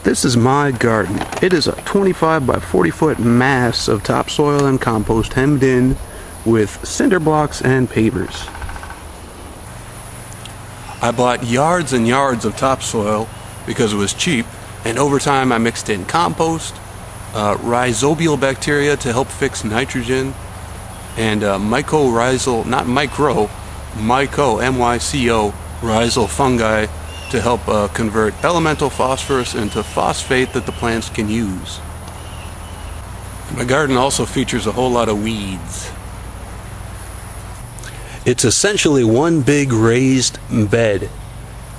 This is my garden. It is a 25 by 40 foot mass of topsoil and compost hemmed in with cinder blocks and pavers. I bought yards and yards of topsoil because it was cheap, and over time I mixed in compost, rhizobial bacteria to help fix nitrogen, and mycorrhizal, not micro, myco, M-Y-C-O, rhizal fungi to help convert elemental phosphorus into phosphate that the plants can use. My garden also features a whole lot of weeds. It's essentially one big raised bed.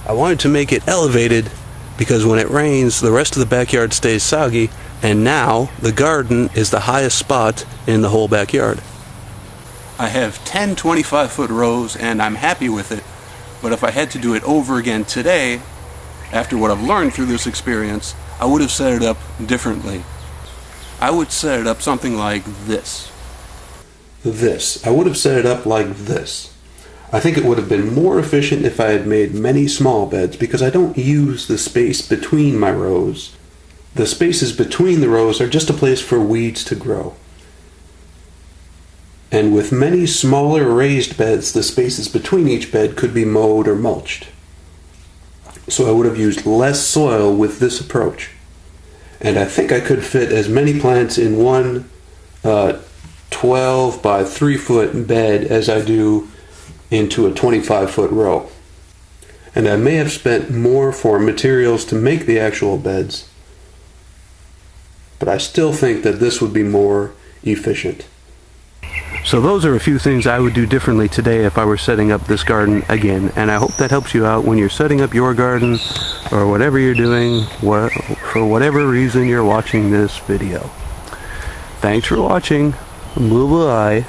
I wanted to make it elevated because when it rains, the rest of the backyard stays soggy, and now the garden is the highest spot in the whole backyard. I have 10 25-foot rows and I'm happy with it. But if I had to do it over again today, after what I've learned through this experience, I would have set it up differently. I would set it up something like this. I would have set it up like this. I think it would have been more efficient if I had made many small beds because I don't use the space between my rows. The spaces between the rows are just a place for weeds to grow. And with many smaller raised beds, the spaces between each bed could be mowed or mulched. So I would have used less soil with this approach. And I think I could fit as many plants in one 12 by 3 foot bed as I do into a 25-foot row. And I may have spent more for materials to make the actual beds, but I still think that this would be more efficient. So those are a few things I would do differently today if I were setting up this garden again, and I hope that helps you out when you're setting up your garden or whatever you're doing, for whatever reason you're watching this video. Thanks for watching. Bye-bye.